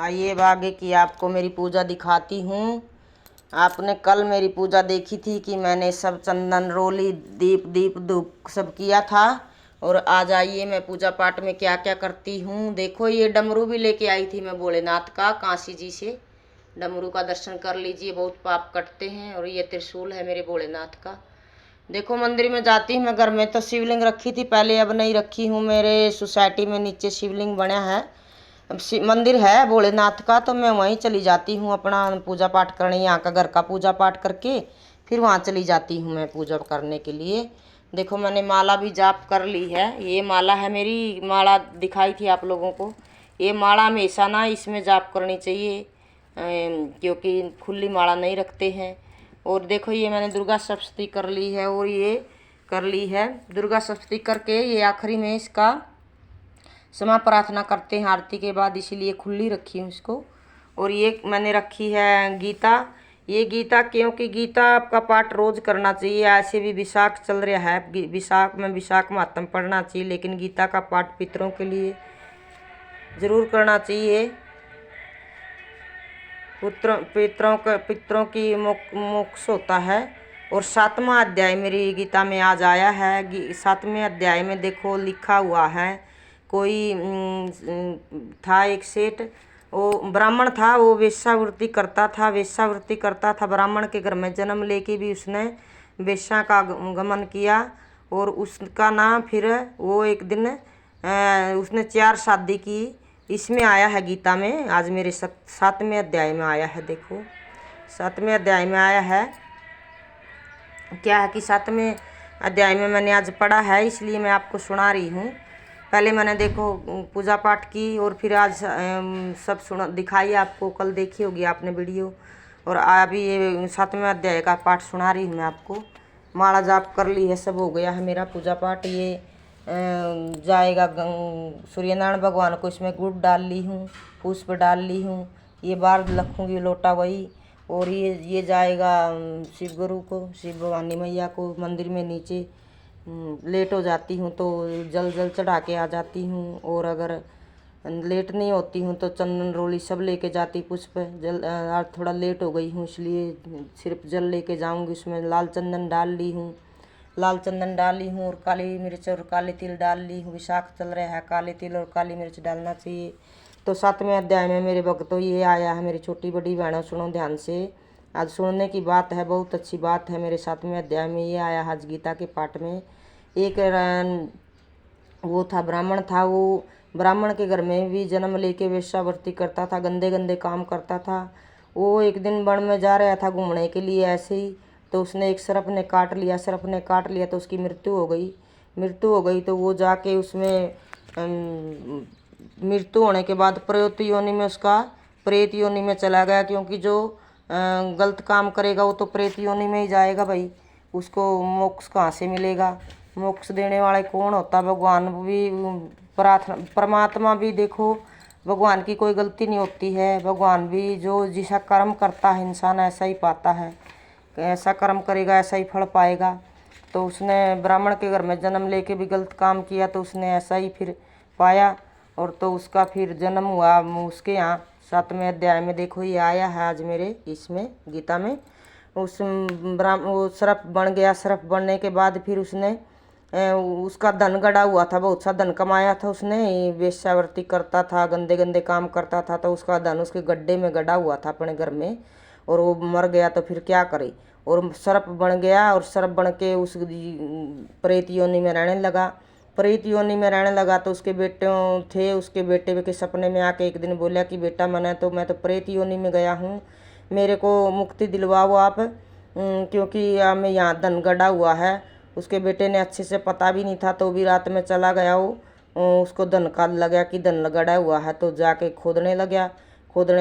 आइए अब आगे की आपको मेरी पूजा दिखाती हूँ। आपने कल मेरी पूजा देखी थी कि मैंने सब चंदन रोली दीप धूप सब किया था। और आज आइए मैं पूजा पाठ में क्या क्या करती हूँ। देखो ये डमरू भी लेके आई थी मैं भोलेनाथ का काशी जी से। डमरू का दर्शन कर लीजिए, बहुत पाप कटते हैं। और ये त्रिशूल है मेरे भोलेनाथ का। देखो मंदिर में जाती हूँ मैं, घर में तो शिवलिंग रखी थी पहले, अब नहीं रखी हूँ। मेरे सोसाइटी में नीचे शिवलिंग बना है, मंदिर है भोलेनाथ का, तो मैं वहीं चली जाती हूँ अपना पूजा पाठ करने। यहाँ का घर का पूजा पाठ करके फिर वहाँ चली जाती हूँ मैं पूजा करने के लिए। देखो मैंने माला भी जाप कर ली है। ये माला है मेरी, माला दिखाई थी आप लोगों को। ये माला हमेशा ना इसमें जाप करनी चाहिए, क्योंकि खुली माला नहीं रखते हैं। और देखो ये मैंने दुर्गा सप्तशती कर ली है, और ये कर ली है दुर्गा सप्तशती करके ये आखिरी में इसका क्षमा प्रार्थना करते हैं आरती के बाद, इसीलिए खुली रखी हूँ इसको। और ये मैंने रखी है गीता। ये गीता क्योंकि गीता आपका पाठ रोज करना चाहिए। ऐसे भी विशाख चल रहा है, विशाख में विशाख महात्म पढ़ना चाहिए, लेकिन गीता का पाठ पितरों के लिए जरूर करना चाहिए। पितरों की मोक्ष होता है। और 7वां अध्याय मेरी गीता में आज आया है। 7वें अध्याय में देखो लिखा हुआ है, कोई था एक सेठ, वो ब्राह्मण था, वो वेश्यावृत्ति करता था। ब्राह्मण के घर में जन्म लेके भी उसने वेश्या का गमन किया। और उसका ना फिर वो एक दिन उसने 4 शादी की। इसमें आया है गीता में, आज मेरे 7वें अध्याय में आया है। देखो 7वें अध्याय में आया है। क्या है कि 7वें अध्याय में मैंने आज पढ़ा है, इसलिए मैं आपको सुना रही हूँ। पहले मैंने देखो पूजा पाठ की और फिर आज सब दिखाई आपको, कल देखी होगी आपने वीडियो। और अभी ये 7वें अध्याय का पाठ सुना रही हूँ मैं आपको। माला जाप कर ली है, सब हो गया है मेरा पूजा पाठ। ये जाएगा सूर्यनारायण भगवान को, इसमें गुड़ डाल ली हूँ, पुष्प डाल ली हूँ। ये बार रखूँगी लोटा वही। और ये जाएगा शिव गुरु को, शिव भवानी मैया को। मंदिर में नीचे लेट हो जाती हूँ तो जल चढ़ा के आ जाती हूँ। और अगर लेट नहीं होती हूँ तो चंदन रोली सब लेके जाती, पुष्प जल। आज थोड़ा लेट हो गई हूँ इसलिए सिर्फ जल लेके जाऊँगी। उसमें लाल चंदन डाल ली हूँ, और काली मिर्च और काले तिल डाल ली हूँ। विशाख चल रहा है, काले तिल और काली मिर्च डालना चाहिए। तो 7वें अध्याय में मेरे भक्तों ये आया है। मेरी छोटी बड़ी बहनों सुनो ध्यान से, आज सुनने की बात है, बहुत अच्छी बात है। मेरे 7वें अध्याय में ये आया आज गीता के पाठ में। एक वो था, ब्राह्मण था, वो ब्राह्मण के घर में भी जन्म लेके वेश्यावृत्ति करता था, गंदे गंदे काम करता था। वो एक दिन वन में जा रहा था घूमने के लिए ऐसे ही, तो उसने एक सर्प ने काट लिया तो उसकी मृत्यु हो गई। तो वो जाके उसमें मृत्यु होने के बाद प्रेत योनि में चला गया, क्योंकि जो गलत काम करेगा वो तो प्रेत योनि में ही जाएगा भाई। उसको मोक्ष कहाँ से मिलेगा? मोक्ष देने वाले कौन होता? भगवान भी, परमात्मा भी। देखो भगवान की कोई गलती नहीं होती है। भगवान भी जो जैसा कर्म करता है इंसान ऐसा ही पाता है, ऐसा कर्म करेगा ऐसा ही फल पाएगा। तो उसने ब्राह्मण के घर में जन्म लेके भी गलत काम किया तो उसने ऐसा ही फिर पाया। और तो उसका फिर जन्म हुआ उसके यहाँ 7वें अध्याय में। देखो ये आया है आज मेरे इसमें गीता में। वो सर्प बन गया। सर्प बनने के बाद फिर उसने उसका धन गड़ा हुआ था, बहुत सा धन कमाया था उसने। वेश्यावृत्ति करता था, गंदे गंदे काम करता था, तो उसका धन उसके गड्ढे में गड़ा हुआ था अपने घर में। और वो मर गया तो फिर क्या करे? और सर्प बन गया, और सर्प बन के उस प्रेत योनि में रहने लगा। तो उसके बेटे थे, उसके बेटे के सपने में आके एक दिन बोला कि बेटा मैं तो प्रेत योनि में गया हूँ, मेरे को मुक्ति दिलवाओ आप, क्योंकि मैं यहाँ धन गड़ा हुआ है। उसके बेटे ने अच्छे से पता भी नहीं था, तो भी रात में चला गया वो। उसको धन का लगा कि धन गड़ा हुआ है, तो जाके खोदने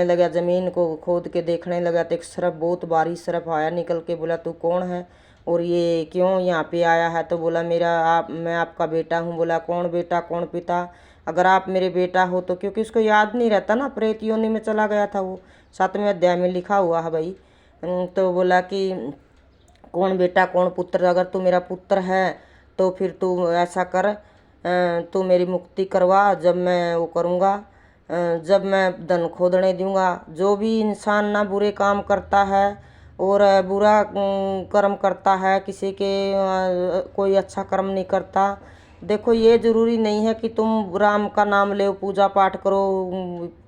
लगा ज़मीन को खोद के देखने लगा। तो एक सर्प, बहुत भारी सर्प आया निकल के, बोला तू कौन है और ये क्यों यहाँ पे आया है? तो बोला मैं आपका बेटा हूँ। बोला कौन बेटा कौन पिता? अगर आप मेरे बेटा हो तो, क्योंकि उसको याद नहीं रहता ना, प्रेत योनि में चला गया था वो, 7वें अध्याय में लिखा हुआ है भाई। तो बोला कि कौन बेटा कौन पुत्र? अगर तू मेरा पुत्र है तो फिर तू ऐसा कर, तू मेरी मुक्ति करवा, जब मैं वो करूँगा जब मैं धन खोदने दूंगा। जो भी इंसान ना बुरे काम करता है और बुरा कर्म करता है, किसी के कोई अच्छा कर्म नहीं करता। देखो ये ज़रूरी नहीं है कि तुम राम का नाम लो, पूजा पाठ करो,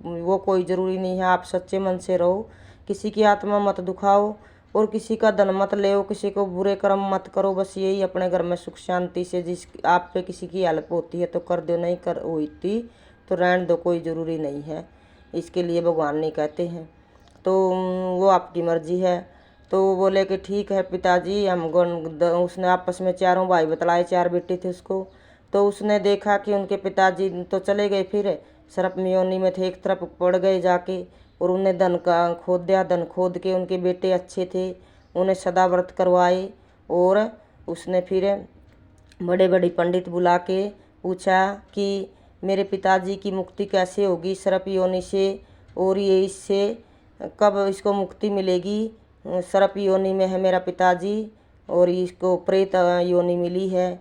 वो कोई ज़रूरी नहीं है। आप सच्चे मन से रहो, किसी की आत्मा मत दुखाओ और किसी का धन मत ले, किसी को बुरे कर्म मत करो। बस यही अपने घर में सुख शांति से, जिस आप पे किसी की हेल्प होती है तो कर दो, नहीं कर होती तो रहने दो, कोई ज़रूरी नहीं है। इसके लिए भगवान नहीं कहते हैं, तो वो आपकी मर्जी है। तो वो बोले कि ठीक है पिताजी, हम उसने आपस में चारों भाई बतलाए, 4 बेटे थे उसको। तो उसने देखा कि उनके पिताजी तो चले गए, फिर सर्प योनि में थे, एक तरफ पड़ गए जाके, और उन्हें धन का खोद दिया। धन खोद के उनके बेटे अच्छे थे, उन्हें सदा व्रत करवाए। और उसने फिर बड़े बड़े पंडित बुला के पूछा कि मेरे पिताजी की मुक्ति कैसे होगी सर्प योनि से, और ये इससे कब इसको मुक्ति मिलेगी। सर्प योनि में है मेरा पिताजी और इसको प्रेत योनि मिली है।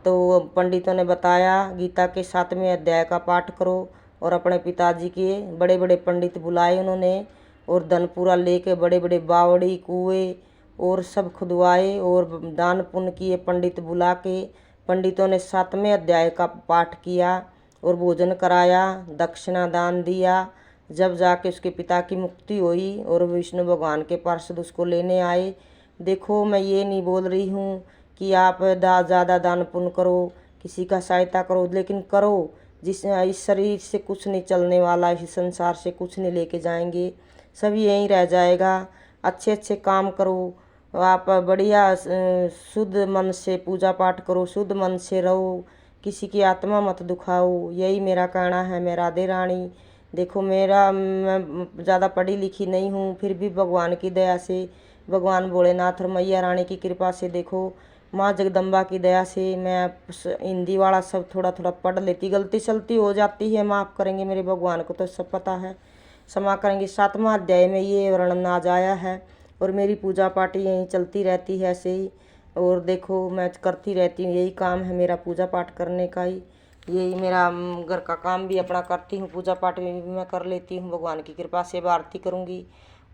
तो पंडितों ने बताया, गीता के 7वें अध्याय का पाठ करो। और अपने पिताजी के बड़े बड़े पंडित बुलाए उन्होंने, और धन पूरा लेके बड़े बड़े बावड़ी कुएं और सब खुदवाए और दान पुण्य किए। पंडित बुला के पंडितों ने 7वें अध्याय का पाठ किया और भोजन कराया, दक्षिणा दान दिया। जब जाके उसके पिता की मुक्ति हुई और विष्णु भगवान के पार्षद उसको लेने आए। देखो मैं ये नहीं बोल रही हूँ कि आप ज़्यादा दान पुण्य करो, किसी का सहायता करो, लेकिन करो जिस इस शरीर से कुछ नहीं चलने वाला, इस संसार से कुछ नहीं लेके जाएंगे, सब यहीं रह जाएगा। अच्छे अच्छे काम करो, आप बढ़िया शुद्ध मन से पूजा पाठ करो, शुद्ध मन से रहो, किसी की आत्मा मत दुखाओ। यही मेरा कहना है। मैं राधे रानी। देखो मैं ज़्यादा पढ़ी लिखी नहीं हूँ, फिर भी भगवान की दया से, भगवान भोलेनाथ और मैया रानी की कृपा से, देखो माँ जगदम्बा की दया से मैं हिंदी वाला सब थोड़ा थोड़ा पढ़ लेती। गलती सलती हो जाती है, माफ़ करेंगे मेरे भगवान को तो सब पता है, क्षमा करेंगे। 7वां अध्याय में ये वर्णन आज आया है और मेरी पूजा पाठ यहीं चलती रहती है ऐसे ही। और देखो मैं करती रहती हूँ, यही काम है मेरा, पूजा पाठ करने का ही। यही मेरा घर का काम भी अपना करती हूँ, पूजा पाठ में भी मैं कर लेती हूँ। भगवान की कृपा से आरती करूँगी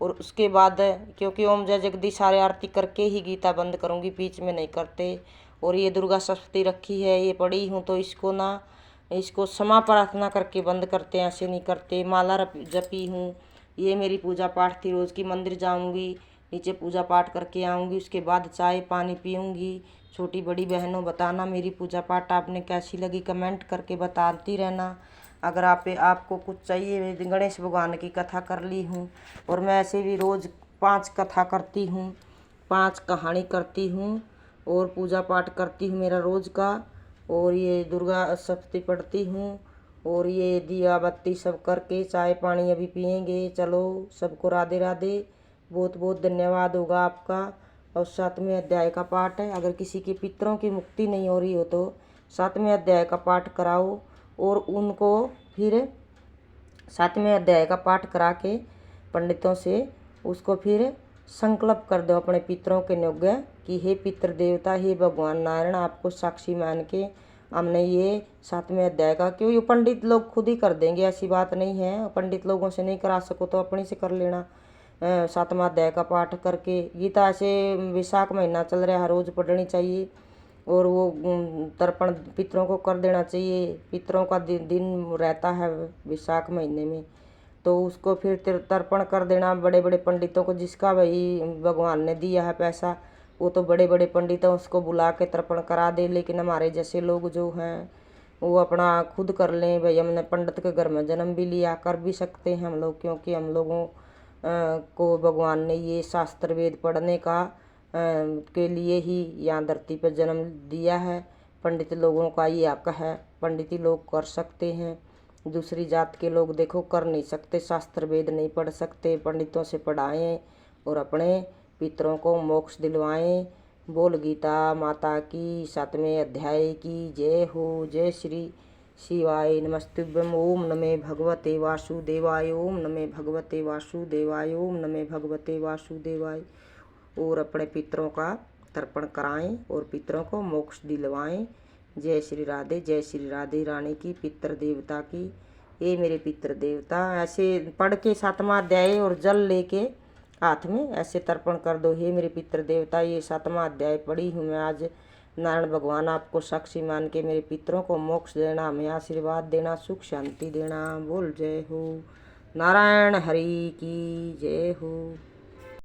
और उसके बाद, क्योंकि ओम जय जगदीश सारे आरती करके ही गीता बंद करूँगी, बीच में नहीं करते। और ये दुर्गा सप्तशती रखी है, ये पढ़ी हूँ, तो इसको क्षमा प्रार्थना करके बंद करते हैं, ऐसे नहीं करते। माला जपी हूँ, ये मेरी पूजा पाठ थी। रोज़ की मंदिर जाऊँगी, नीचे पूजा पाठ करके आऊँगी, उसके बाद चाय पानी पीऊँगी। छोटी बड़ी बहनों बताना मेरी पूजा पाठ आपने कैसी लगी, कमेंट करके बताती रहना। अगर आपको कुछ चाहिए, गणेश भगवान की कथा कर ली हूँ, और मैं ऐसे भी रोज़ 5 कथा करती हूँ, 5 कहानी करती हूँ और पूजा पाठ करती हूँ मेरा रोज़ का। और ये दुर्गा सप्तशती पढ़ती हूँ और ये दिया बत्ती सब करके चाय पानी अभी पियेंगे। चलो सबको राधे राधे, बहुत बहुत धन्यवाद होगा आपका। और 7वें अध्याय का पाठ है, अगर किसी के पितरों की मुक्ति नहीं हो रही हो तो 7वें अध्याय का पाठ कराओ और उनको फिर 7वें अध्याय का पाठ करा के पंडितों से उसको फिर संकल्प कर दो अपने पितरों के योग्य कि हे पितृ देवता, हे भगवान नारायण, आपको साक्षी मान के हमने ये 7वें अध्याय का, क्यों ये पंडित लोग खुद ही कर देंगे, ऐसी बात नहीं है। पंडित लोगों से नहीं करा सको तो अपने से कर लेना। 7वां अध्याय का पाठ करके, गीता ऐसे वैशाख महीना चल रहा है, रोज़ पढ़नी चाहिए। और वो तर्पण पितरों को कर देना चाहिए। पितरों का दिन रहता है वैशाख महीने में, तो उसको फिर तर्पण कर देना बड़े बड़े पंडितों को, जिसका भाई भगवान ने दिया है पैसा, वो तो बड़े बड़े पंडितों उसको बुला के तर्पण करा दे। लेकिन हमारे जैसे लोग जो हैं वो अपना खुद कर लें। भाई हमने पंडित के घर में जन्म भी लिया, कर भी सकते हैं हम लोग, क्योंकि हम लोगों को भगवान ने ये शास्त्र वेद पढ़ने का के लिए ही यहाँ धरती पर जन्म दिया है। पंडित लोगों का ये हक है, पंडित ही लोग कर सकते हैं, दूसरी जात के लोग देखो कर नहीं सकते, शास्त्र वेद नहीं पढ़ सकते। पंडितों से पढ़ाएं और अपने पितरों को मोक्ष दिलवाएं। बोल गीता माता की 7वें अध्याय की जय हो। जय श्री शिवाय नमस्तुभ्यं। ओम नमे भगवते वासुदेवाय, ओम नमे भगवते वासुदेवाय, ओम नमे भगवते वासुदेवाय। और अपने पितरों का तर्पण कराएं और पितरों को मोक्ष दिलवाएं। जय श्री राधे, जय श्री राधे रानी की, पितृ देवता की हे मेरे पितृ देवता। ऐसे पढ़ के 7वां अध्याय और जल लेके हाथ में ऐसे तर्पण कर दो। हे मेरे पितृ देवता, ये 7वां अध्याय पढ़ी हूँ मैं आज। नारायण भगवान आपको साक्षी मान के मेरे पितरों को मोक्ष देना, हमें आशीर्वाद देना, सुख शांति देना। बोल जय हो। नारायण हरि की जय हो।